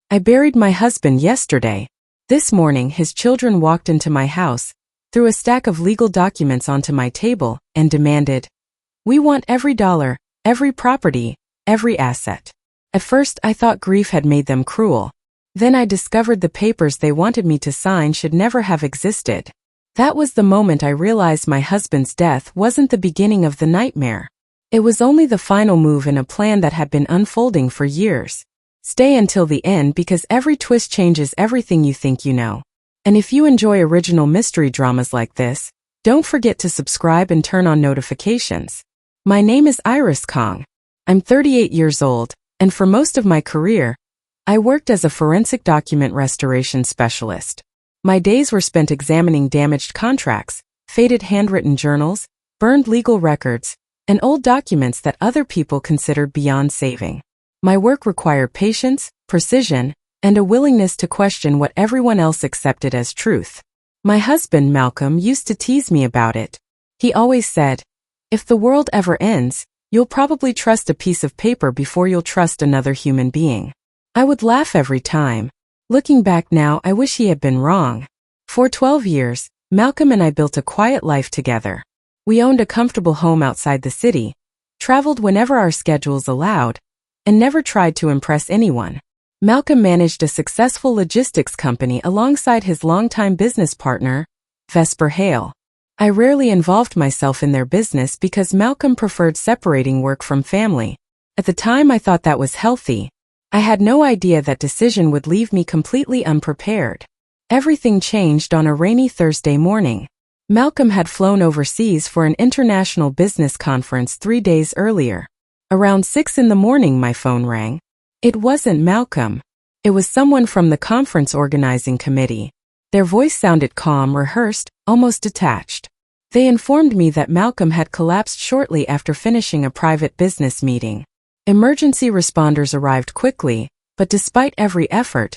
I buried my husband yesterday. This morning his children walked into my house, threw a stack of legal documents onto my table, and demanded, "We want every dollar, every property, every asset." At first I thought grief had made them cruel. Then I discovered the papers they wanted me to sign should never have existed. That was the moment I realized my husband's death wasn't the beginning of the nightmare. It was only the final move in a plan that had been unfolding for years. Stay until the end because every twist changes everything you think you know. And if you enjoy original mystery dramas like this, don't forget to subscribe and turn on notifications. My name is Iris Kong. I'm 38 years old, and for most of my career, I worked as a forensic document restoration specialist. My days were spent examining damaged contracts, faded handwritten journals, burned legal records, and old documents that other people considered beyond saving. My work required patience, precision, and a willingness to question what everyone else accepted as truth. My husband, Malcolm, used to tease me about it. He always said, "If the world ever ends, you'll probably trust a piece of paper before you'll trust another human being." I would laugh every time. Looking back now, I wish he had been wrong. For 12 years, Malcolm and I built a quiet life together. We owned a comfortable home outside the city, traveled whenever our schedules allowed, and never tried to impress anyone. Malcolm managed a successful logistics company alongside his longtime business partner, Vesper Hale. I rarely involved myself in their business because Malcolm preferred separating work from family. At the time I thought that was healthy. I had no idea that decision would leave me completely unprepared. Everything changed on a rainy Thursday morning. Malcolm had flown overseas for an international business conference 3 days earlier. Around 6 in the morning my phone rang. It wasn't Malcolm. It was someone from the conference organizing committee. Their voice sounded calm, rehearsed, almost detached. They informed me that Malcolm had collapsed shortly after finishing a private business meeting. Emergency responders arrived quickly, but despite every effort,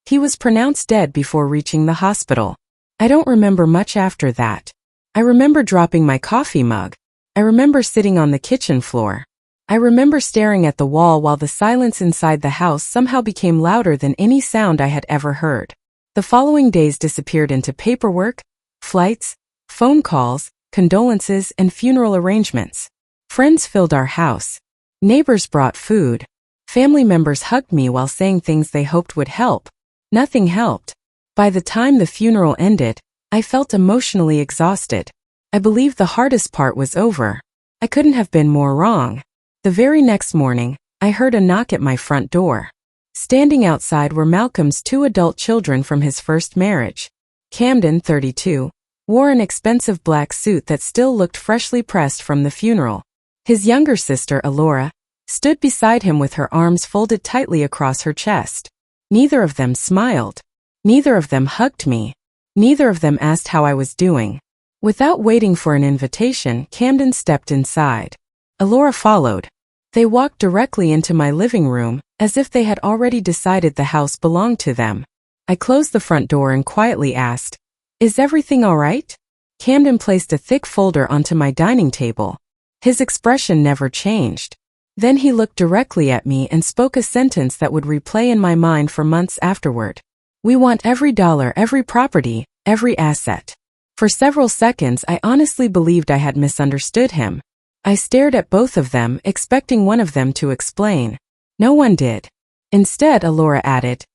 he was pronounced dead before reaching the hospital. I don't remember much after that. I remember dropping my coffee mug. I remember sitting on the kitchen floor. I remember staring at the wall while the silence inside the house somehow became louder than any sound I had ever heard. The following days disappeared into paperwork, flights, phone calls, condolences, and funeral arrangements. Friends filled our house. Neighbors brought food. Family members hugged me while saying things they hoped would help. Nothing helped. By the time the funeral ended, I felt emotionally exhausted. I believed the hardest part was over. I couldn't have been more wrong. The very next morning, I heard a knock at my front door. Standing outside were Malcolm's 2 adult children from his first marriage. Camden, 32, wore an expensive black suit that still looked freshly pressed from the funeral. His younger sister, Alora, stood beside him with her arms folded tightly across her chest. Neither of them smiled. Neither of them hugged me. Neither of them asked how I was doing. Without waiting for an invitation, Camden stepped inside. Alora followed. They walked directly into my living room, as if they had already decided the house belonged to them. I closed the front door and quietly asked, "Is everything all right?" Camden placed a thick folder onto my dining table. His expression never changed. Then he looked directly at me and spoke a sentence that would replay in my mind for months afterward. "We want every dollar, every property, every asset." For several seconds I honestly believed I had misunderstood him. I stared at both of them, expecting one of them to explain. No one did. Instead, Alora added,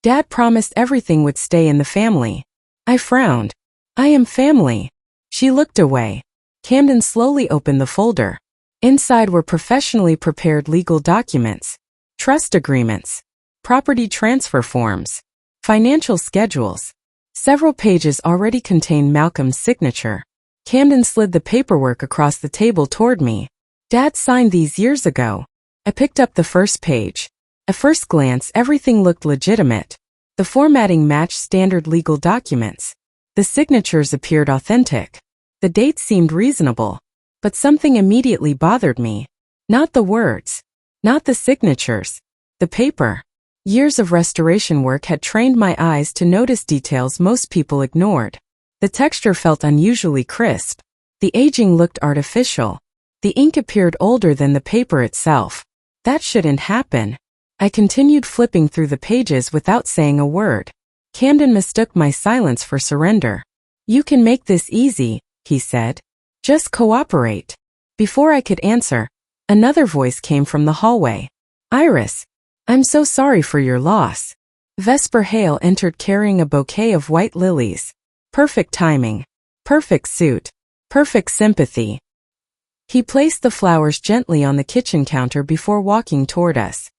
"Dad promised everything would stay in the family." I frowned. "I am family." She looked away. Camden slowly opened the folder. Inside were professionally prepared legal documents, trust agreements, property transfer forms, financial schedules. Several pages already contained Malcolm's signature. Camden slid the paperwork across the table toward me. "Dad signed these years ago." I picked up the first page. At first glance, everything looked legitimate. The formatting matched standard legal documents. The signatures appeared authentic. The dates seemed reasonable. But something immediately bothered me. Not the words. Not the signatures. The paper. Years of restoration work had trained my eyes to notice details most people ignored. The texture felt unusually crisp. The aging looked artificial. The ink appeared older than the paper itself. That shouldn't happen. I continued flipping through the pages without saying a word. Camden mistook my silence for surrender. "You can make this easy," he said. "Just cooperate." Before I could answer, another voice came from the hallway. "Iris, I'm so sorry for your loss." Vesper Hale entered carrying a bouquet of white lilies. Perfect timing. Perfect suit. Perfect sympathy. He placed the flowers gently on the kitchen counter before walking toward us.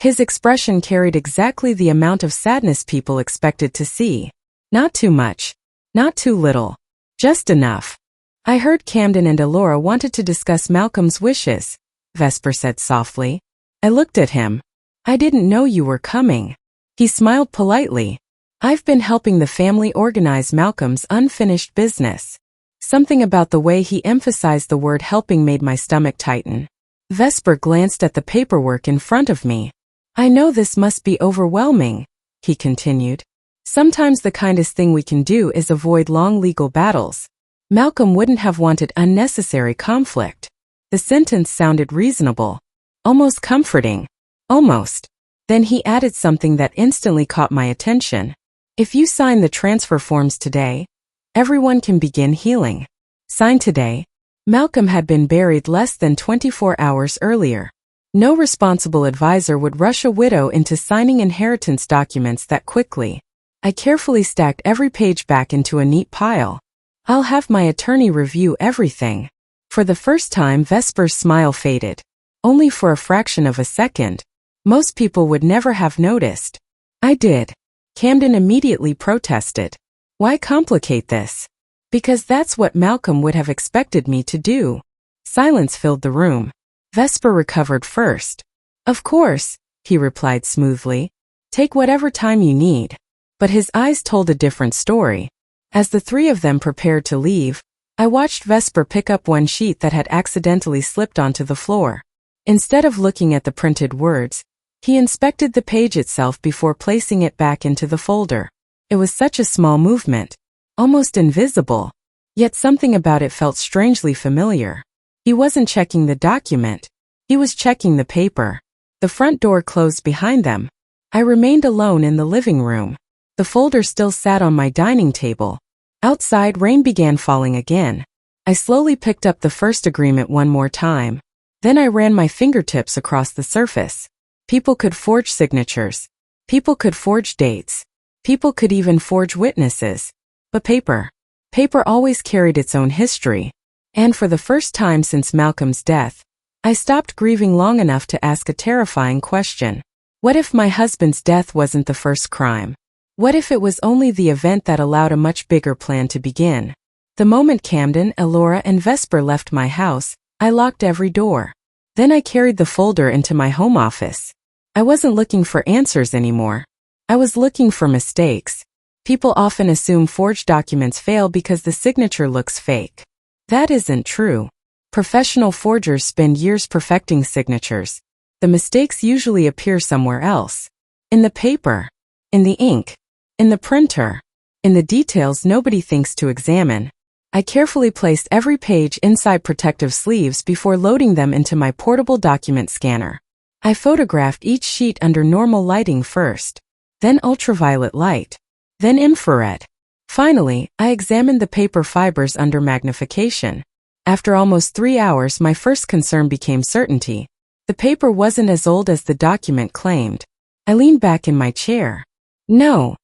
His expression carried exactly the amount of sadness people expected to see. Not too much. Not too little. Just enough. "I heard Camden and Elora wanted to discuss Malcolm's wishes," Vesper said softly. I looked at him. "I didn't know you were coming." He smiled politely. "I've been helping the family organize Malcolm's unfinished business." Something about the way he emphasized the word helping made my stomach tighten. Vesper glanced at the paperwork in front of me. "I know this must be overwhelming," he continued. "Sometimes the kindest thing we can do is avoid long legal battles. Malcolm wouldn't have wanted unnecessary conflict." The sentence sounded reasonable. Almost comforting. Almost. Then he added something that instantly caught my attention. "If you sign the transfer forms today, everyone can begin healing." Signed today. Malcolm had been buried less than 24 hours earlier. No responsible advisor would rush a widow into signing inheritance documents that quickly. I carefully stacked every page back into a neat pile. "I'll have my attorney review everything." For the first time, Vesper's smile faded. Only for a fraction of a second. Most people would never have noticed. I did. Camden immediately protested. "Why complicate this?" "Because that's what Malcolm would have expected me to do." Silence filled the room. Vesper recovered first. "Of course," he replied smoothly. "Take whatever time you need." But his eyes told a different story. As the three of them prepared to leave, I watched Vesper pick up one sheet that had accidentally slipped onto the floor. Instead of looking at the printed words, he inspected the page itself before placing it back into the folder. It was such a small movement. Almost invisible. Yet something about it felt strangely familiar. He wasn't checking the document. He was checking the paper. The front door closed behind them. I remained alone in the living room. The folder still sat on my dining table. Outside, rain began falling again. I slowly picked up the first agreement one more time. Then I ran my fingertips across the surface. People could forge signatures. People could forge dates. People could even forge witnesses. But paper. Paper always carried its own history. And for the first time since Malcolm's death, I stopped grieving long enough to ask a terrifying question. What if my husband's death wasn't the first crime? What if it was only the event that allowed a much bigger plan to begin? The moment Camden, Elora, and Vesper left my house, I locked every door. Then I carried the folder into my home office. I wasn't looking for answers anymore. I was looking for mistakes. People often assume forged documents fail because the signature looks fake. That isn't true. Professional forgers spend years perfecting signatures. The mistakes usually appear somewhere else. In the paper. In the ink. In the printer. In the details nobody thinks to examine. I carefully placed every page inside protective sleeves before loading them into my portable document scanner. I photographed each sheet under normal lighting first, then ultraviolet light, then infrared. Finally, I examined the paper fibers under magnification. After almost 3 hours, my first concern became certainty. The paper wasn't as old as the document claimed. I leaned back in my chair. No.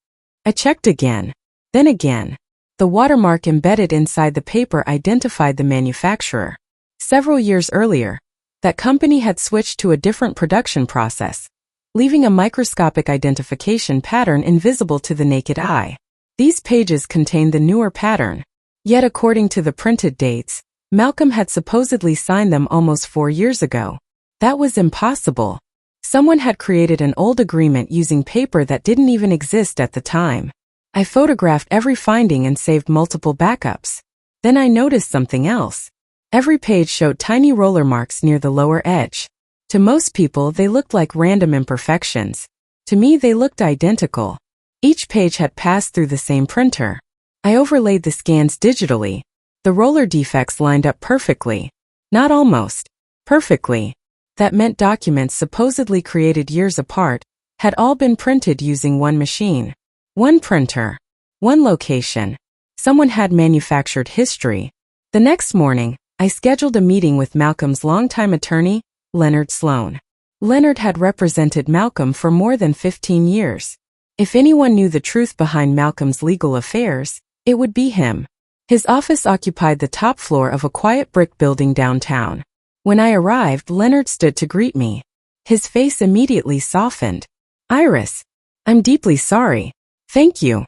I checked again. Then again. The watermark embedded inside the paper identified the manufacturer. Several years earlier, that company had switched to a different production process, leaving a microscopic identification pattern invisible to the naked eye. These pages contained the newer pattern. Yet according to the printed dates, Malcolm had supposedly signed them almost 4 years ago. That was impossible. Someone had created an old agreement using paper that didn't even exist at the time. I photographed every finding and saved multiple backups. Then I noticed something else. Every page showed tiny roller marks near the lower edge. To most people, they looked like random imperfections. To me, they looked identical. Each page had passed through the same printer. I overlaid the scans digitally. The roller defects lined up perfectly. Not almost. Perfectly. That meant documents supposedly created years apart had all been printed using one machine, one printer, one location. Someone had manufactured history. The next morning, I scheduled a meeting with Malcolm's longtime attorney, Leonard Sloan. Leonard had represented Malcolm for more than 15 years. If anyone knew the truth behind Malcolm's legal affairs, it would be him. His office occupied the top floor of a quiet brick building downtown. When I arrived, Leonard stood to greet me. His face immediately softened. "Iris, I'm deeply sorry. Thank you."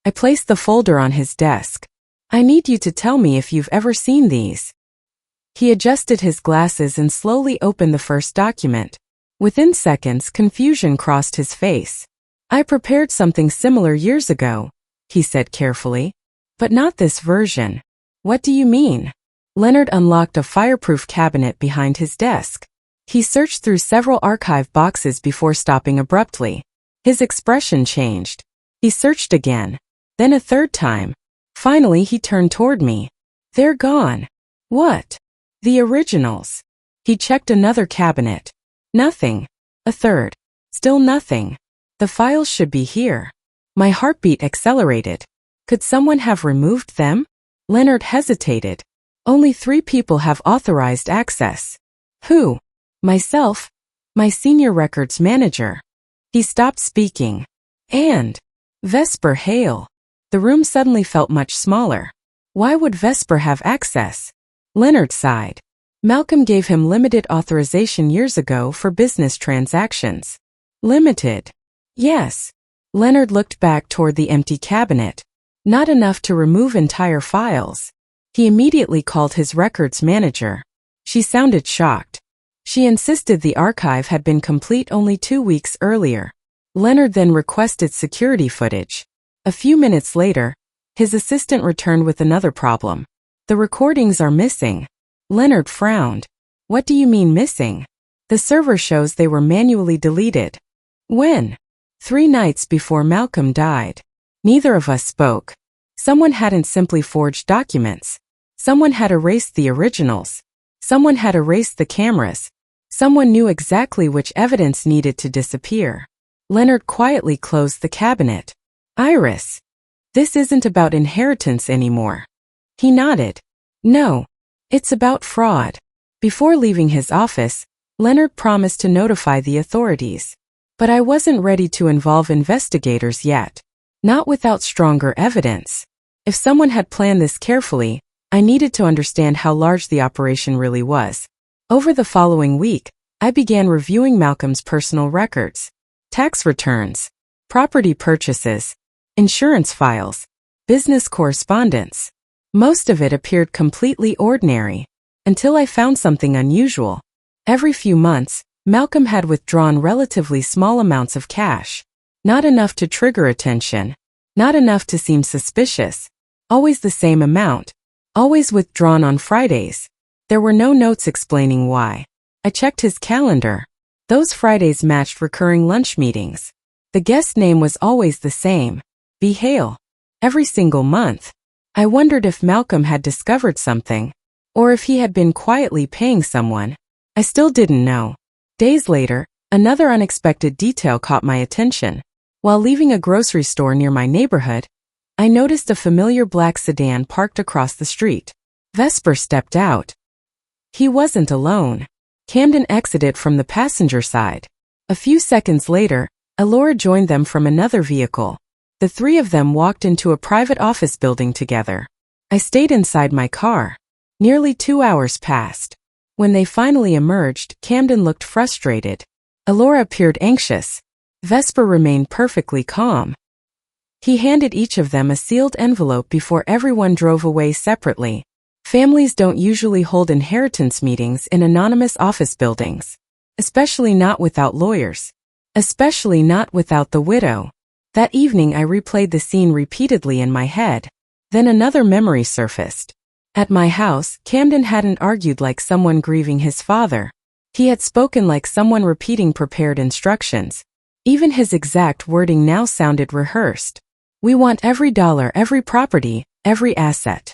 I placed the folder on his desk. "I need you to tell me if you've ever seen these." He adjusted his glasses and slowly opened the first document. Within seconds, confusion crossed his face. "I prepared something similar years ago," he said carefully. "But not this version." "What do you mean?" Leonard unlocked a fireproof cabinet behind his desk. He searched through several archive boxes before stopping abruptly. His expression changed. He searched again, then a third time. Finally, he turned toward me. "They're gone." "What?" "The originals." He checked another cabinet. Nothing. A third. Still nothing. "The files should be here." My heartbeat accelerated. Could someone have removed them? Leonard hesitated. "Only 3 people have authorized access." "Who?" "Myself, my senior records manager." He stopped speaking. "And Vesper Hale." The room suddenly felt much smaller. Why would Vesper have access? Leonard sighed. Malcolm gave him limited authorization years ago for business transactions. Limited? Yes. Leonard looked back toward the empty cabinet. Not enough to remove entire files. He immediately called his records manager. She sounded shocked. She insisted the archive had been complete only 2 weeks earlier. Leonard then requested security footage. A few minutes later, his assistant returned with another problem. "The recordings are missing." Leonard frowned. "What do you mean missing?" "The server shows they were manually deleted." "When?" 3 nights before Malcolm died. Neither of us spoke. Someone hadn't simply forged documents. Someone had erased the originals. Someone had erased the cameras. Someone knew exactly which evidence needed to disappear. Leonard quietly closed the cabinet. "Iris, this isn't about inheritance anymore." He nodded. "No, it's about fraud." Before leaving his office, Leonard promised to notify the authorities. But I wasn't ready to involve investigators yet. Not without stronger evidence. If someone had planned this carefully, I needed to understand how large the operation really was. Over the following week, I began reviewing Malcolm's personal records, tax returns, property purchases, insurance files, business correspondence. Most of it appeared completely ordinary, until I found something unusual. Every few months, Malcolm had withdrawn relatively small amounts of cash. Not enough to trigger attention. Not enough to seem suspicious. Always the same amount. Always withdrawn on Fridays. There were no notes explaining why. I checked his calendar. Those Fridays matched recurring lunch meetings. The guest name was always the same. B. Hale. Every single month. I wondered if Malcolm had discovered something, or if he had been quietly paying someone. I still didn't know. Days later, another unexpected detail caught my attention. While leaving a grocery store near my neighborhood, I noticed a familiar black sedan parked across the street. Vesper stepped out. He wasn't alone. Camden exited from the passenger side. A few seconds later, Alora joined them from another vehicle. The 3 of them walked into a private office building together. I stayed inside my car. Nearly 2 hours passed. When they finally emerged, Camden looked frustrated. Alora appeared anxious. Vesper remained perfectly calm. He handed each of them a sealed envelope before everyone drove away separately. Families don't usually hold inheritance meetings in anonymous office buildings. Especially not without lawyers. Especially not without the widow. That evening I replayed the scene repeatedly in my head. Then another memory surfaced. At my house, Camden hadn't argued like someone grieving his father. He had spoken like someone repeating prepared instructions. Even his exact wording now sounded rehearsed. "We want every dollar, every property, every asset."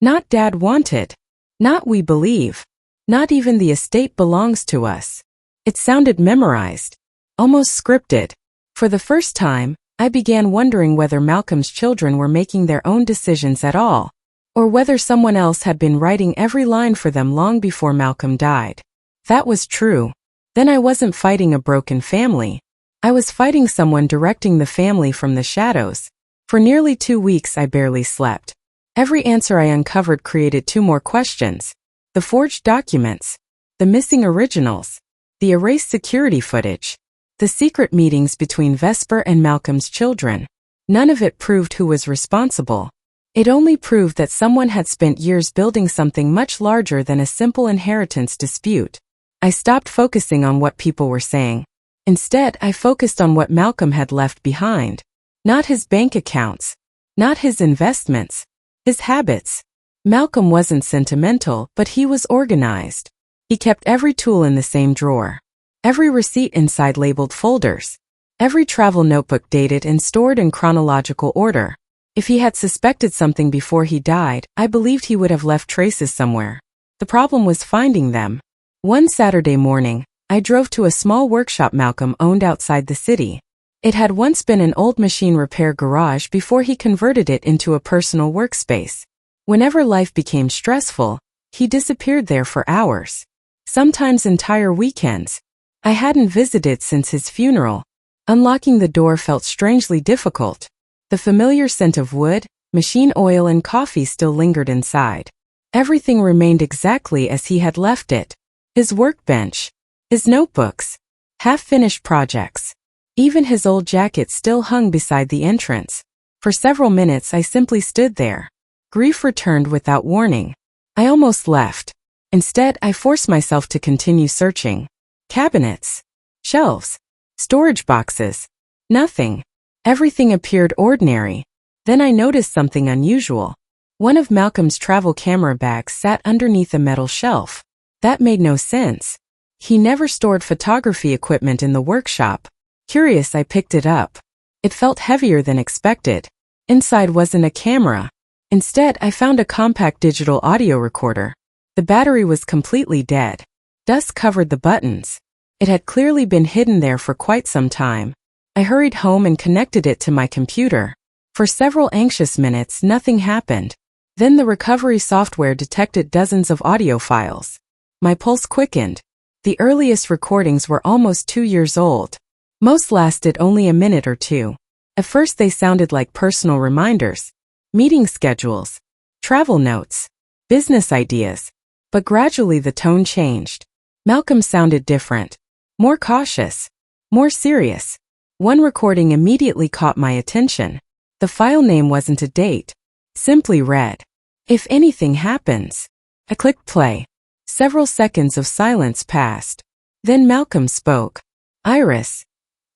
Not Dad wanted. Not we believe. Not even the estate belongs to us. It sounded memorized, almost scripted. For the first time, I began wondering whether Malcolm's children were making their own decisions at all, or whether someone else had been writing every line for them long before Malcolm died. That was true. Then I wasn't fighting a broken family. I was fighting someone directing the family from the shadows. For nearly 2 weeks I barely slept. Every answer I uncovered created 2 more questions. The forged documents, the missing originals, the erased security footage, the secret meetings between Vesper and Malcolm's children. None of it proved who was responsible. It only proved that someone had spent years building something much larger than a simple inheritance dispute. I stopped focusing on what people were saying. Instead, I focused on what Malcolm had left behind. Not his bank accounts, not his investments, his habits. Malcolm wasn't sentimental, but he was organized. He kept every tool in the same drawer, every receipt inside labeled folders, every travel notebook dated and stored in chronological order. If he had suspected something before he died, I believed he would have left traces somewhere. The problem was finding them. One Saturday morning, I drove to a small workshop Malcolm owned outside the city. It had once been an old machine repair garage before he converted it into a personal workspace. Whenever life became stressful, he disappeared there for hours, sometimes entire weekends. I hadn't visited since his funeral. Unlocking the door felt strangely difficult. The familiar scent of wood, machine oil and coffee still lingered inside. Everything remained exactly as he had left it. His workbench, his notebooks, half-finished projects. Even his old jacket still hung beside the entrance. For several minutes I simply stood there. Grief returned without warning. I almost left. Instead, I forced myself to continue searching. Cabinets, shelves, storage boxes. Nothing. Everything appeared ordinary. Then I noticed something unusual. One of Malcolm's travel camera bags sat underneath a metal shelf. That made no sense. He never stored photography equipment in the workshop. Curious, I picked it up. It felt heavier than expected. Inside wasn't a camera. Instead, I found a compact digital audio recorder. The battery was completely dead. Dust covered the buttons. It had clearly been hidden there for quite some time. I hurried home and connected it to my computer. For several anxious minutes, nothing happened. Then the recovery software detected dozens of audio files. My pulse quickened. The earliest recordings were almost 2 years old. Most lasted only a minute or 2. At first they sounded like personal reminders, meeting schedules, travel notes, business ideas. But gradually the tone changed. Malcolm sounded different, more cautious, more serious. One recording immediately caught my attention. The file name wasn't a date. Simply read, "If anything happens." I clicked play. Several seconds of silence passed. Then Malcolm spoke. "Iris,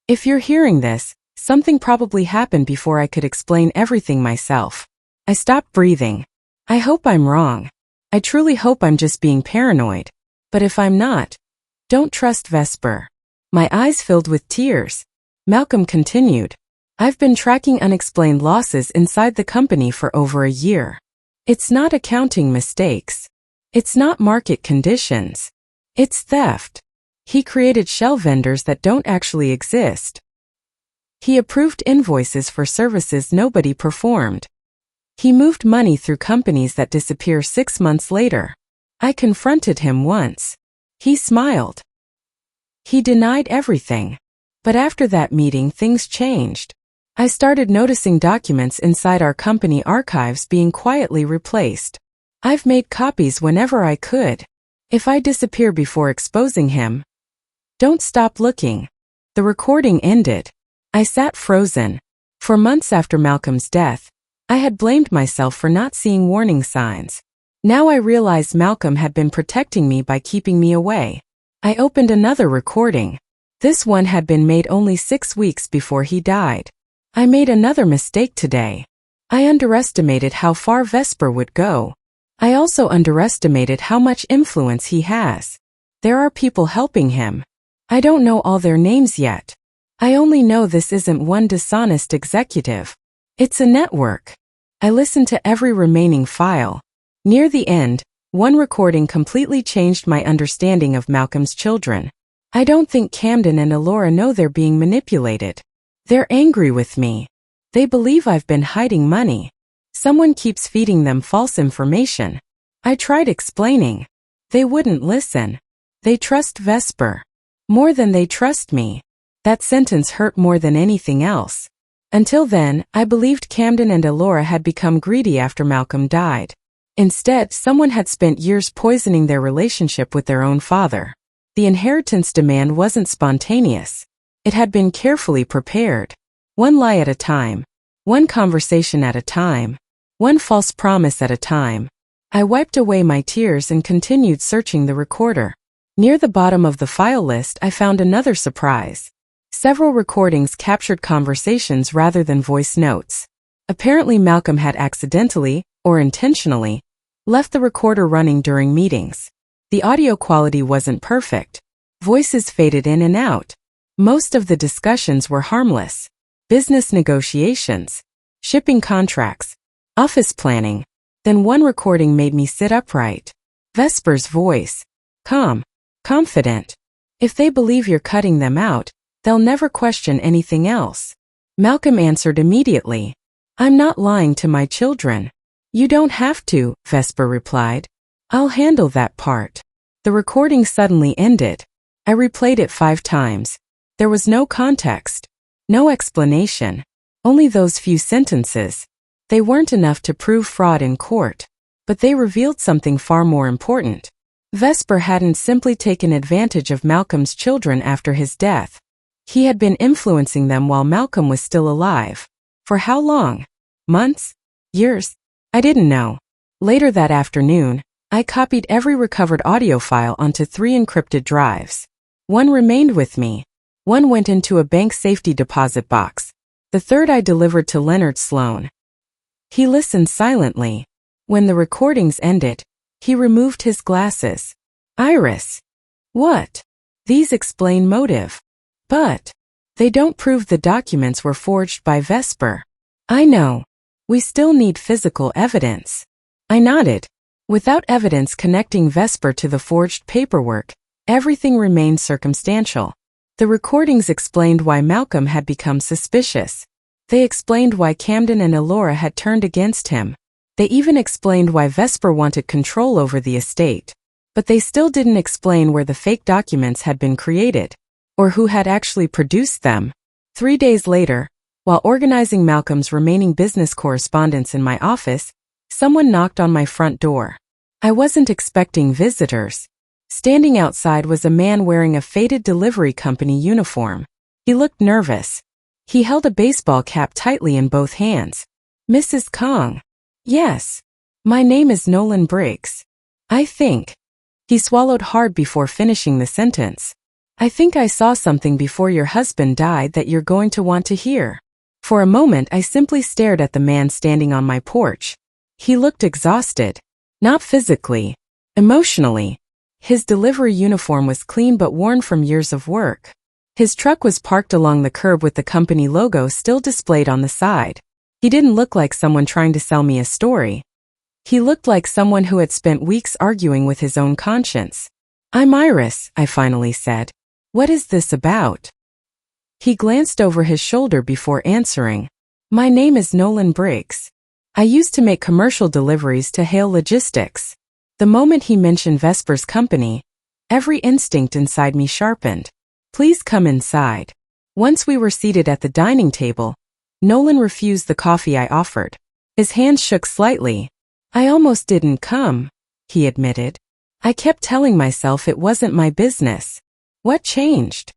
if you're hearing this, something probably happened before I could explain everything myself." I stopped breathing. I hope I'm wrong. I truly hope I'm just being paranoid. But if I'm not, don't trust Vesper. My eyes filled with tears. Malcolm continued. "I've been tracking unexplained losses inside the company for over a year. It's not accounting mistakes. It's not market conditions. It's theft. He created shell vendors that don't actually exist. He approved invoices for services nobody performed. He moved money through companies that disappear 6 months later. I confronted him once. He smiled. He denied everything. But after that meeting, things changed. I started noticing documents inside our company archives being quietly replaced. I've made copies whenever I could. If I disappear before exposing him, don't stop looking." The recording ended. I sat frozen. For months after Malcolm's death, I had blamed myself for not seeing warning signs. Now I realized Malcolm had been protecting me by keeping me away. I opened another recording. This one had been made only 6 weeks before he died. I made another mistake today. I underestimated how far Vesper would go. I also underestimated how much influence he has. There are people helping him. I don't know all their names yet. I only know this isn't one dishonest executive. It's a network. I listened to every remaining file. Near the end, one recording completely changed my understanding of Malcolm's children. I don't think Camden and Elora know they're being manipulated. They're angry with me. They believe I've been hiding money. Someone keeps feeding them false information. I tried explaining. They wouldn't listen. They trust Vesper more than they trust me. That sentence hurt more than anything else. Until then, I believed Camden and Elora had become greedy after Malcolm died. Instead, someone had spent years poisoning their relationship with their own father. The inheritance demand wasn't spontaneous. It had been carefully prepared. One lie at a time. One conversation at a time. One false promise at a time. I wiped away my tears and continued searching the recorder. Near the bottom of the file list, I found another surprise. Several recordings captured conversations rather than voice notes. Apparently Malcolm had accidentally, or intentionally, left the recorder running during meetings. The audio quality wasn't perfect. Voices faded in and out. Most of the discussions were harmless. Business negotiations, shipping contracts, office planning. Then one recording made me sit upright. Vesper's voice. Calm. Confident. If they believe you're cutting them out, they'll never question anything else. Malcolm answered immediately. I'm not lying to my children. You don't have to, Vesper replied. I'll handle that part. The recording suddenly ended. I replayed it 5 times. There was no context. No explanation. Only those few sentences. They weren't enough to prove fraud in court. But they revealed something far more important. Vesper hadn't simply taken advantage of Malcolm's children after his death. He had been influencing them while Malcolm was still alive. For how long? Months? Years? I didn't know. Later that afternoon, I copied every recovered audio file onto 3 encrypted drives. One remained with me. One went into a bank safety deposit box. The third I delivered to Leonard Sloan. He listened silently. When the recordings ended, he removed his glasses. Iris. What? These explain motive. But they don't prove the documents were forged by Vesper. I know. We still need physical evidence. I nodded. Without evidence connecting Vesper to the forged paperwork, everything remained circumstantial. The recordings explained why Malcolm had become suspicious. They explained why Camden and Elora had turned against him. They even explained why Vesper wanted control over the estate. But they still didn't explain where the fake documents had been created, or who had actually produced them. 3 days later, while organizing Malcolm's remaining business correspondence in my office, someone knocked on my front door. I wasn't expecting visitors. Standing outside was a man wearing a faded delivery company uniform. He looked nervous. He held a baseball cap tightly in both hands. Mrs. Kong. Yes. My name is Nolan Briggs. I think. He swallowed hard before finishing the sentence. I think I saw something before your husband died that you're going to want to hear. For a moment I simply stared at the man standing on my porch. He looked exhausted. Not physically. Emotionally. His delivery uniform was clean but worn from years of work. His truck was parked along the curb with the company logo still displayed on the side. He didn't look like someone trying to sell me a story. He looked like someone who had spent weeks arguing with his own conscience. I'm Iris, I finally said. What is this about? He glanced over his shoulder before answering. My name is Nolan Briggs. I used to make commercial deliveries to Hale Logistics. The moment he mentioned Vesper's company, every instinct inside me sharpened. Please come inside. Once we were seated at the dining table, Nolan refused the coffee I offered. His hands shook slightly. I almost didn't come, he admitted. I kept telling myself it wasn't my business. What changed?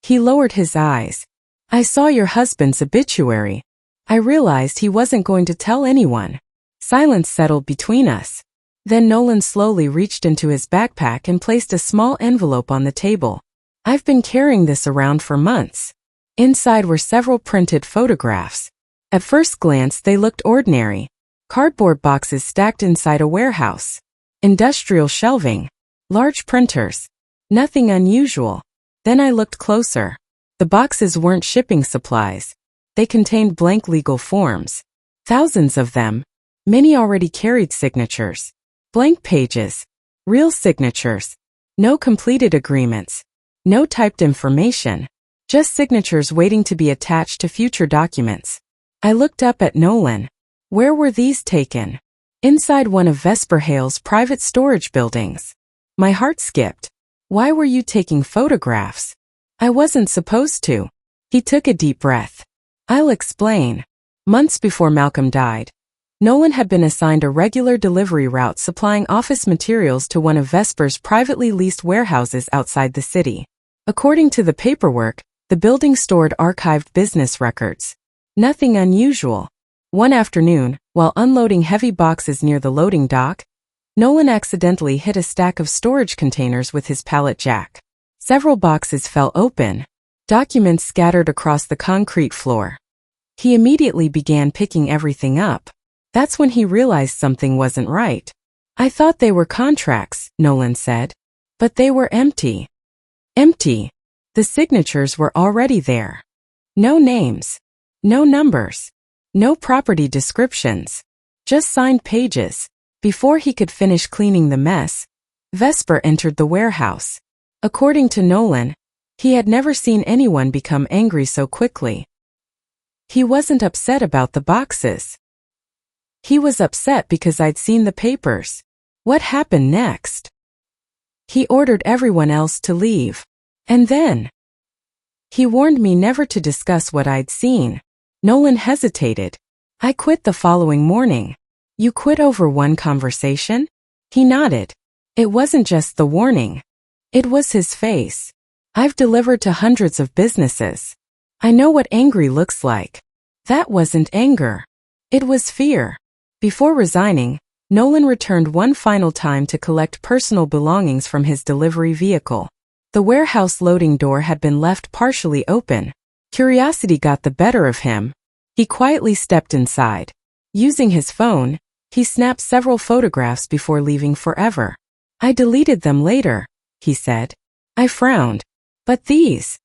He lowered his eyes. I saw your husband's obituary. I realized he wasn't going to tell anyone. Silence settled between us. Then Nolan slowly reached into his backpack and placed a small envelope on the table. I've been carrying this around for months. Inside were several printed photographs. At first glance, they looked ordinary. Cardboard boxes stacked inside a warehouse. Industrial shelving. Large printers. Nothing unusual. Then I looked closer. The boxes weren't shipping supplies. They contained blank legal forms. Thousands of them. Many already carried signatures. Blank pages. Real signatures. No completed agreements. No typed information. Just signatures waiting to be attached to future documents. I looked up at Nolan. Where were these taken? Inside one of Vesper Hale's private storage buildings. My heart skipped. Why were you taking photographs? I wasn't supposed to. He took a deep breath. I'll explain. Months before Malcolm died, Nolan had been assigned a regular delivery route supplying office materials to one of Vesper's privately leased warehouses outside the city. According to the paperwork, the building stored archived business records. Nothing unusual. One afternoon, while unloading heavy boxes near the loading dock, Nolan accidentally hit a stack of storage containers with his pallet jack. Several boxes fell open. Documents scattered across the concrete floor. He immediately began picking everything up. That's when he realized something wasn't right. I thought they were contracts, Nolan said. But they were empty. Empty. The signatures were already there. No names. No numbers. No property descriptions. Just signed pages. Before he could finish cleaning the mess, Vesper entered the warehouse. According to Nolan, he had never seen anyone become angry so quickly. He wasn't upset about the boxes. He was upset because I'd seen the papers. What happened next? He ordered everyone else to leave. And then he warned me never to discuss what I'd seen. Nolan hesitated. I quit the following morning. You quit over one conversation? He nodded. It wasn't just the warning. It was his face. I've delivered to hundreds of businesses. I know what angry looks like. That wasn't anger. It was fear. Before resigning, Nolan returned one final time to collect personal belongings from his delivery vehicle. The warehouse loading door had been left partially open. Curiosity got the better of him. He quietly stepped inside. Using his phone, he snapped several photographs before leaving forever. I deleted them later, he said. I frowned. But these?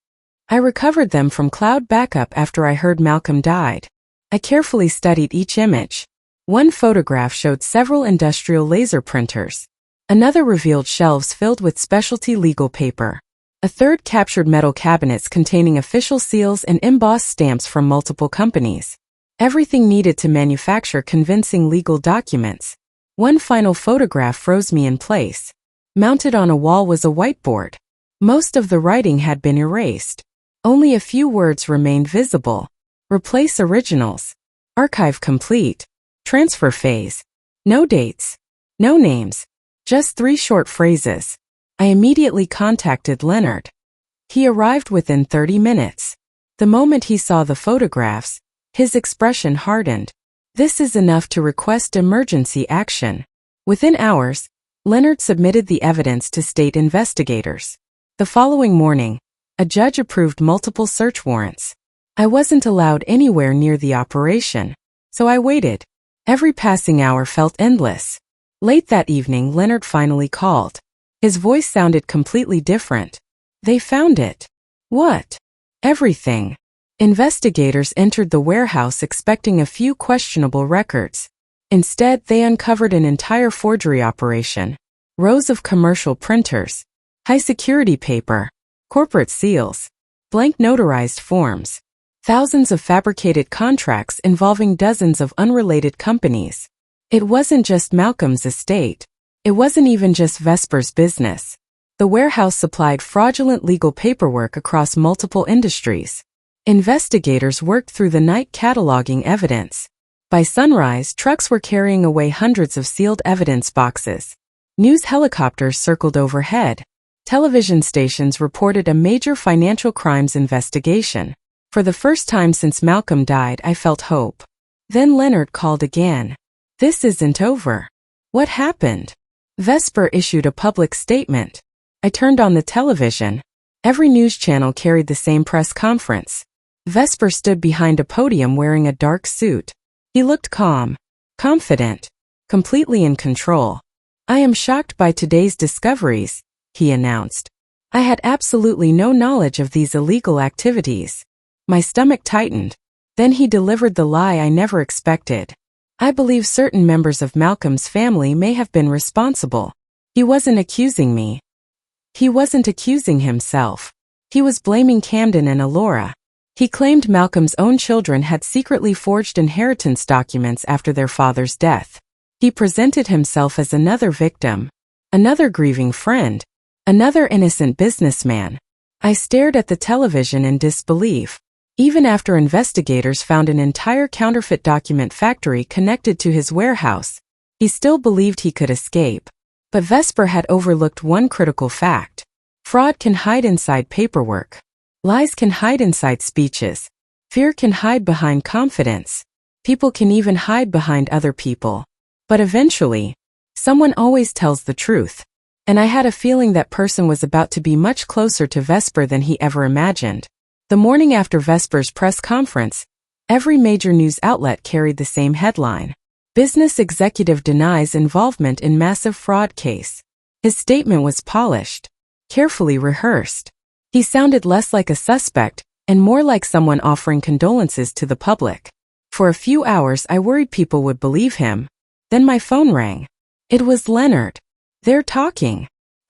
I recovered them from cloud backup after I heard Malcolm died. I carefully studied each image. One photograph showed several industrial laser printers. Another revealed shelves filled with specialty legal paper. A third captured metal cabinets containing official seals and embossed stamps from multiple companies. Everything needed to manufacture convincing legal documents. One final photograph froze me in place. Mounted on a wall was a whiteboard. Most of the writing had been erased. Only a few words remained visible. Replace originals. Archive complete. Transfer phase. No dates. No names. Just 3 short phrases. I immediately contacted Leonard. He arrived within 30 minutes. The moment he saw the photographs, his expression hardened. This is enough to request emergency action. Within hours, Leonard submitted the evidence to state investigators. The following morning, a judge approved multiple search warrants. I wasn't allowed anywhere near the operation, so I waited. Every passing hour felt endless. Late that evening, Leonard finally called. His voice sounded completely different. They found it. What? Everything. Investigators entered the warehouse expecting a few questionable records. Instead, they uncovered an entire forgery operation. Rows of commercial printers, high-security paper, corporate seals, blank notarized forms, thousands of fabricated contracts involving dozens of unrelated companies. It wasn't just Malcolm's estate. It wasn't even just Vesper's business. The warehouse supplied fraudulent legal paperwork across multiple industries. Investigators worked through the night cataloging evidence. By sunrise, trucks were carrying away hundreds of sealed evidence boxes. News helicopters circled overhead. Television stations reported a major financial crimes investigation. For the first time since Malcolm died, I felt hope. Then Leonard called again. This isn't over. What happened? Vesper issued a public statement. I turned on the television. Every news channel carried the same press conference. Vesper stood behind a podium wearing a dark suit. He looked calm, confident, completely in control. I am shocked by today's discoveries, he announced. I had absolutely no knowledge of these illegal activities. My stomach tightened. Then he delivered the lie I never expected. I believe certain members of Malcolm's family may have been responsible. He wasn't accusing me. He wasn't accusing himself. He was blaming Camden and Alora. He claimed Malcolm's own children had secretly forged inheritance documents after their father's death. He presented himself as another victim, another grieving friend, another innocent businessman. I stared at the television in disbelief. Even after investigators found an entire counterfeit document factory connected to his warehouse, he still believed he could escape. But Vesper had overlooked one critical fact. Fraud can hide inside paperwork. Lies can hide inside speeches. Fear can hide behind confidence. People can even hide behind other people. But eventually, someone always tells the truth. And I had a feeling that person was about to be much closer to Vesper than he ever imagined. The morning after Vesper's press conference, every major news outlet carried the same headline. Business executive denies involvement in massive fraud case. His statement was polished, carefully rehearsed. He sounded less like a suspect and more like someone offering condolences to the public. For a few hours I worried people would believe him. Then my phone rang. It was Leonard. They're talking.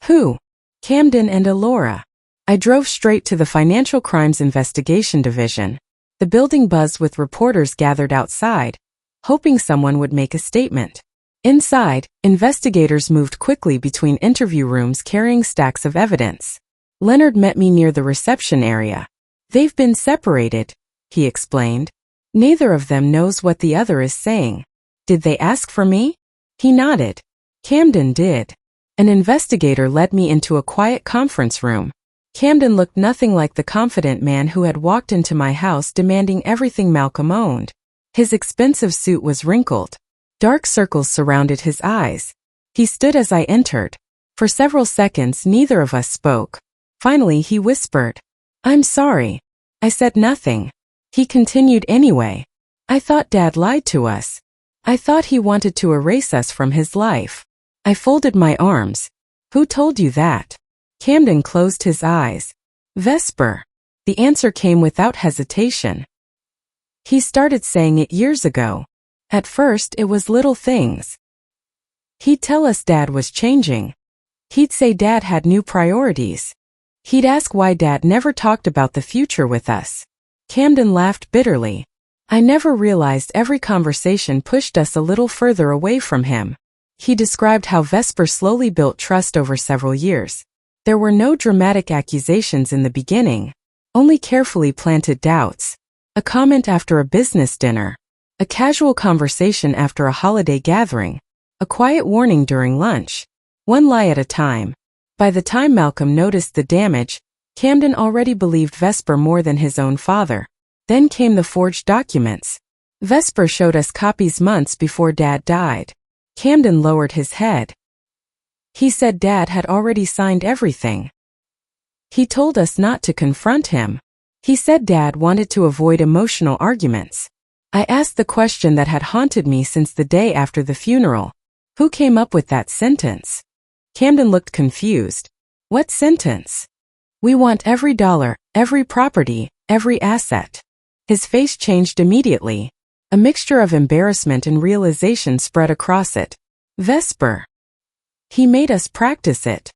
Who? Camden and Alora. I drove straight to the Financial Crimes Investigation Division. The building buzzed with reporters gathered outside, hoping someone would make a statement. Inside, investigators moved quickly between interview rooms carrying stacks of evidence. Leonard met me near the reception area. They've been separated, he explained. Neither of them knows what the other is saying. Did they ask for me? He nodded. Camden did. An investigator led me into a quiet conference room. Camden looked nothing like the confident man who had walked into my house demanding everything Malcolm owned. His expensive suit was wrinkled. Dark circles surrounded his eyes. He stood as I entered. For several seconds neither of us spoke. Finally he whispered, "I'm sorry." I said nothing. He continued anyway. "I thought Dad lied to us. I thought he wanted to erase us from his life." I folded my arms. "Who told you that?" Camden closed his eyes. "Vesper." The answer came without hesitation. He started saying it years ago. At first it was little things. He'd tell us Dad was changing. He'd say Dad had new priorities. He'd ask why Dad never talked about the future with us. Camden laughed bitterly. I never realized every conversation pushed us a little further away from him. He described how Vesper slowly built trust over several years. There were no dramatic accusations in the beginning, only carefully planted doubts. A comment after a business dinner, a casual conversation after a holiday gathering, a quiet warning during lunch, one lie at a time. By the time Malcolm noticed the damage, Camden already believed Vesper more than his own father. Then came the forged documents. Vesper showed us copies months before Dad died. Camden lowered his head. He said Dad had already signed everything. He told us not to confront him. He said Dad wanted to avoid emotional arguments. I asked the question that had haunted me since the day after the funeral. Who came up with that sentence? Camden looked confused. What sentence? We want every dollar, every property, every asset. His face changed immediately. A mixture of embarrassment and realization spread across it. Vesper. He made us practice it.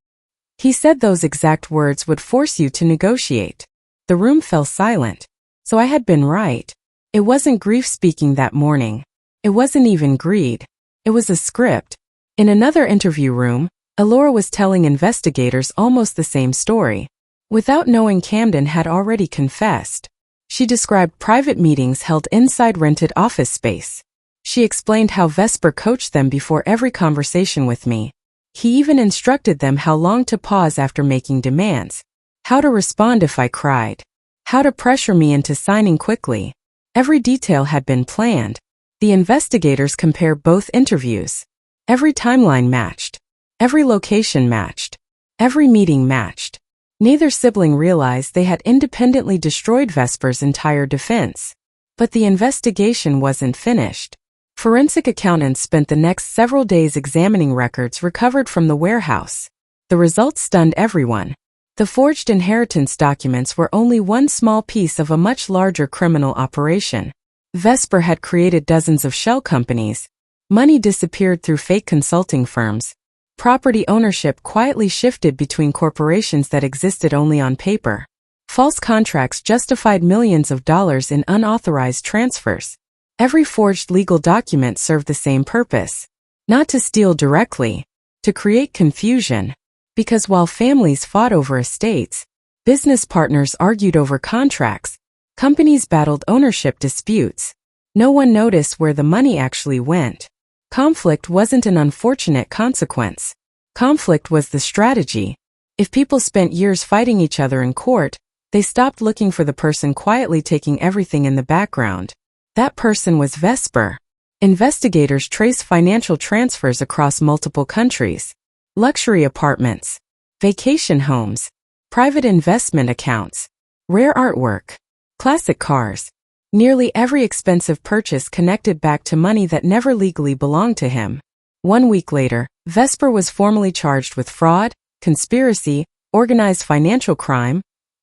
He said those exact words would force you to negotiate. The room fell silent. So I had been right. It wasn't grief speaking that morning. It wasn't even greed. It was a script. In another interview room, Alora was telling investigators almost the same story. Without knowing Camden had already confessed. She described private meetings held inside rented office space. She explained how Vesper coached them before every conversation with me. He even instructed them how long to pause after making demands, how to respond if I cried, how to pressure me into signing quickly. Every detail had been planned. The investigators compared both interviews. Every timeline matched. Every location matched. Every meeting matched. Neither sibling realized they had independently destroyed Vesper's entire defense. But the investigation wasn't finished. Forensic accountants spent the next several days examining records recovered from the warehouse. The results stunned everyone. The forged inheritance documents were only one small piece of a much larger criminal operation. Vesper had created dozens of shell companies. Money disappeared through fake consulting firms. Property ownership quietly shifted between corporations that existed only on paper. False contracts justified millions of dollars in unauthorized transfers. Every forged legal document served the same purpose. Not to steal directly, to create confusion. Because while families fought over estates, business partners argued over contracts, companies battled ownership disputes, no one noticed where the money actually went. Conflict wasn't an unfortunate consequence. Conflict was the strategy. If people spent years fighting each other in court, they stopped looking for the person quietly taking everything in the background. That person was Vesper. Investigators trace financial transfers across multiple countries. Luxury apartments, vacation homes, private investment accounts, rare artwork, classic cars. Nearly every expensive purchase connected back to money that never legally belonged to him. 1 week later, Vesper was formally charged with fraud, conspiracy, organized financial crime,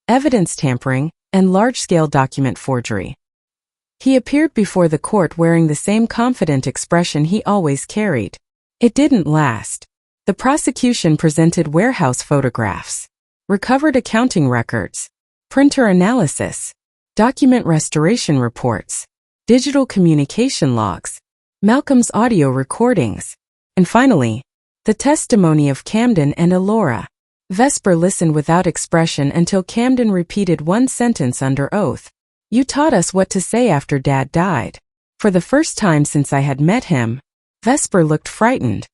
evidence tampering, and large-scale document forgery. He appeared before the court wearing the same confident expression he always carried. It didn't last. The prosecution presented warehouse photographs, recovered accounting records, printer analysis, document restoration reports, digital communication logs, Malcolm's audio recordings, and finally, the testimony of Camden and Elora. Vesper listened without expression until Camden repeated one sentence under oath. "You taught us what to say after Dad died." For the first time since I had met him, Vesper looked frightened.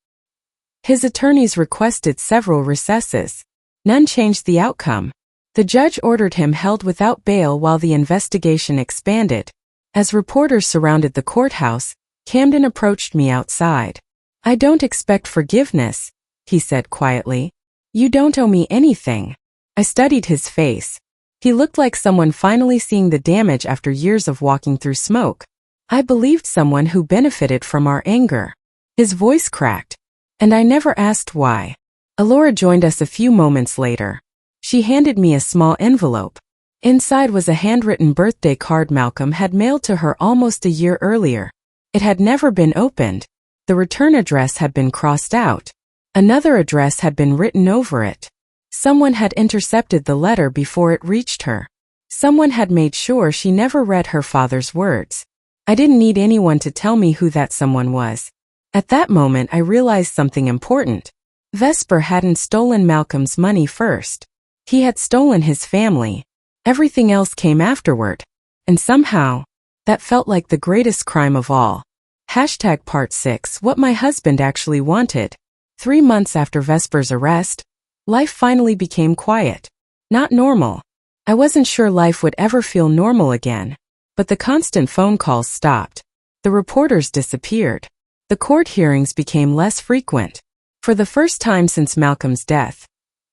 His attorneys requested several recesses. None changed the outcome. The judge ordered him held without bail while the investigation expanded. As reporters surrounded the courthouse, Camden approached me outside. "I don't expect forgiveness," he said quietly. "You don't owe me anything." I studied his face. He looked like someone finally seeing the damage after years of walking through smoke. I believed someone who benefited from our anger. His voice cracked. And I never asked why. Elora joined us a few moments later. She handed me a small envelope. Inside was a handwritten birthday card Malcolm had mailed to her almost a year earlier. It had never been opened. The return address had been crossed out. Another address had been written over it. Someone had intercepted the letter before it reached her. Someone had made sure she never read her father's words. I didn't need anyone to tell me who that someone was. At that moment I realized something important. Vesper hadn't stolen Malcolm's money first. He had stolen his family. Everything else came afterward. And somehow, that felt like the greatest crime of all. Part 6 What my husband actually wanted. 3 months after Vesper's arrest, life finally became quiet. Not normal. I wasn't sure life would ever feel normal again. But the constant phone calls stopped. The reporters disappeared. The court hearings became less frequent. For the first time since Malcolm's death,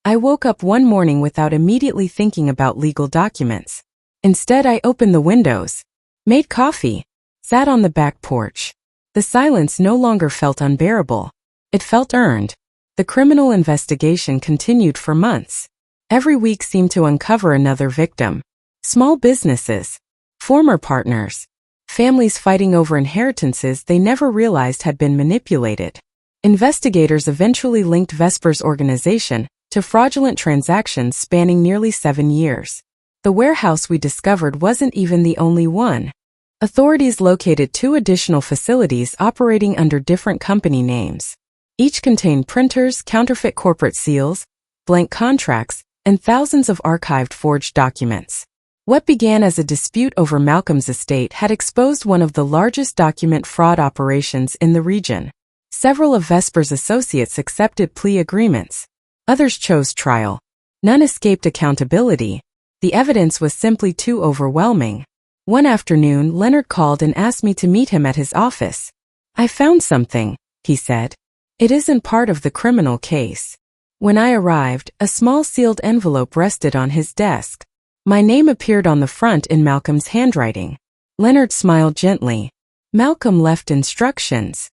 I woke up one morning without immediately thinking about legal documents. Instead, I opened the windows, made coffee, sat on the back porch. The silence no longer felt unbearable. It felt earned. The criminal investigation continued for months. Every week seemed to uncover another victim. Small businesses, former partners, families fighting over inheritances they never realized had been manipulated. Investigators eventually linked Vesper's organization to fraudulent transactions spanning nearly 7 years. The warehouse we discovered wasn't even the only one. Authorities located 2 additional facilities operating under different company names. Each contained printers, counterfeit corporate seals, blank contracts, and thousands of archived forged documents. What began as a dispute over Malcolm's estate had exposed one of the largest document fraud operations in the region. Several of Vesper's associates accepted plea agreements. Others chose trial. None escaped accountability. The evidence was simply too overwhelming. One afternoon, Leonard called and asked me to meet him at his office. "I found something," he said. "It isn't part of the criminal case." When I arrived, a small sealed envelope rested on his desk. My name appeared on the front in Malcolm's handwriting. Leonard smiled gently. Malcolm left instructions.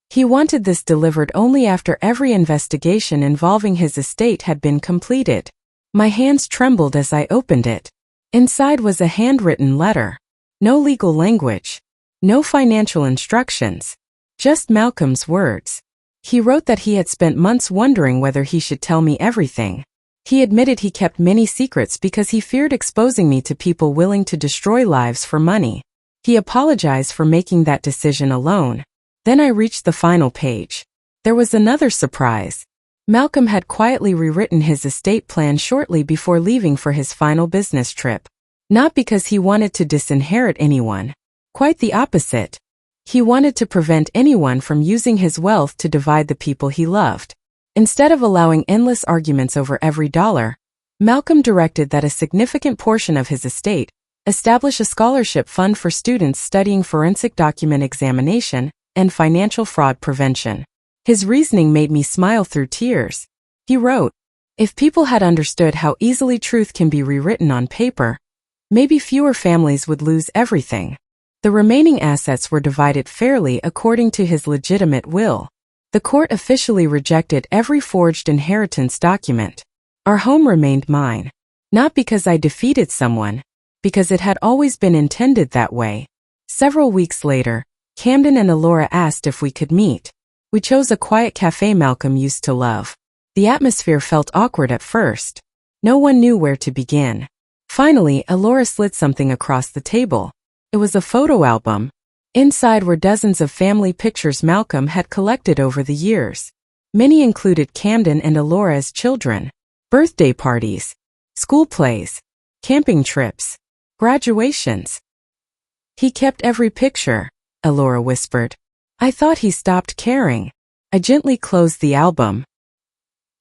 He wanted this delivered only after every investigation involving his estate had been completed. My hands trembled as I opened it. Inside was a handwritten letter. No legal language. No financial instructions. Just Malcolm's words. He wrote that he had spent months wondering whether he should tell me everything. He admitted he kept many secrets because he feared exposing me to people willing to destroy lives for money. He apologized for making that decision alone. Then I reached the final page. There was another surprise. Malcolm had quietly rewritten his estate plan shortly before leaving for his final business trip. Not because he wanted to disinherit anyone. Quite the opposite. He wanted to prevent anyone from using his wealth to divide the people he loved. Instead of allowing endless arguments over every dollar, Malcolm directed that a significant portion of his estate establish a scholarship fund for students studying forensic document examination and financial fraud prevention. His reasoning made me smile through tears. He wrote, "If people had understood how easily truth can be rewritten on paper, maybe fewer families would lose everything." The remaining assets were divided fairly according to his legitimate will. The court officially rejected every forged inheritance document. Our home remained mine. Not because I defeated someone, because it had always been intended that way. Several weeks later, Camden and Alora asked if we could meet. We chose a quiet cafe Malcolm used to love. The atmosphere felt awkward at first. No one knew where to begin. Finally, Alora slid something across the table. It was a photo album. Inside were dozens of family pictures Malcolm had collected over the years. Many included Camden and Alora as children, birthday parties, school plays, camping trips, graduations. "He kept every picture," Alora whispered. I thought he stopped caring. I gently closed the album.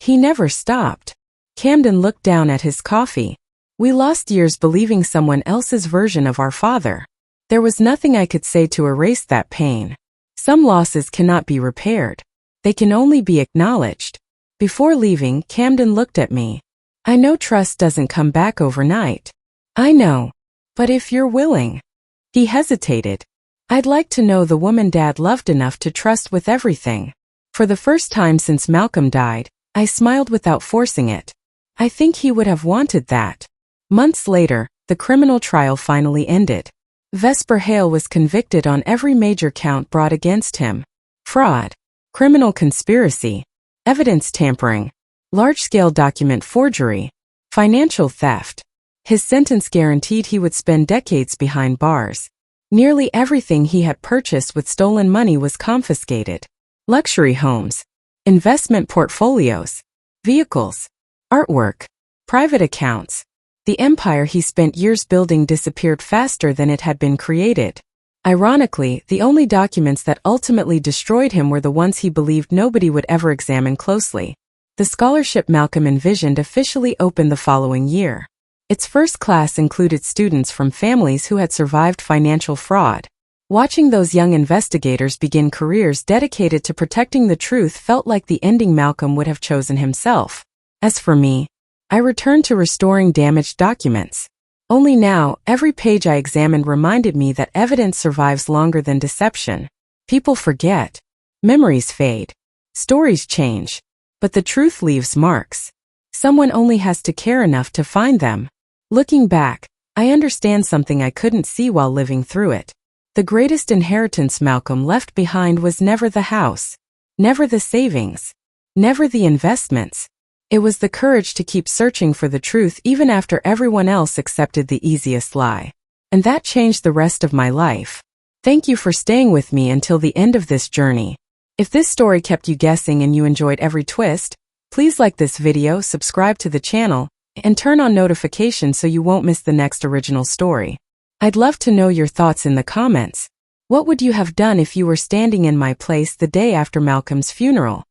"He never stopped." Camden looked down at his coffee. "We lost years believing someone else's version of our father. There was nothing I could say to erase that pain. Some losses cannot be repaired. They can only be acknowledged." Before leaving, Camden looked at me. "I know trust doesn't come back overnight." "I know. But if you're willing." He hesitated. "I'd like to know the woman Dad loved enough to trust with everything." For the first time since Malcolm died, I smiled without forcing it. I think he would have wanted that. Months later, the criminal trial finally ended. Vesper Hale was convicted on every major count brought against him. Fraud, criminal conspiracy, evidence tampering, large-scale document forgery, financial theft. His sentence guaranteed he would spend decades behind bars. Nearly everything he had purchased with stolen money was confiscated. Luxury homes, investment portfolios, vehicles, artwork, private accounts. The empire he spent years building disappeared faster than it had been created. Ironically, the only documents that ultimately destroyed him were the ones he believed nobody would ever examine closely. The scholarship Malcolm envisioned officially opened the following year. Its first class included students from families who had survived financial fraud. Watching those young investigators begin careers dedicated to protecting the truth felt like the ending Malcolm would have chosen himself. As for me, I returned to restoring damaged documents. Only now, every page I examined reminded me that evidence survives longer than deception. People forget. Memories fade. Stories change. But the truth leaves marks. Someone only has to care enough to find them. Looking back, I understand something I couldn't see while living through it. The greatest inheritance Malcolm left behind was never the house, never the savings, never the investments. It was the courage to keep searching for the truth even after everyone else accepted the easiest lie. And that changed the rest of my life. Thank you for staying with me until the end of this journey. If this story kept you guessing and you enjoyed every twist, please like this video, subscribe to the channel, and turn on notifications so you won't miss the next original story. I'd love to know your thoughts in the comments. What would you have done if you were standing in my place the day after Malcolm's funeral?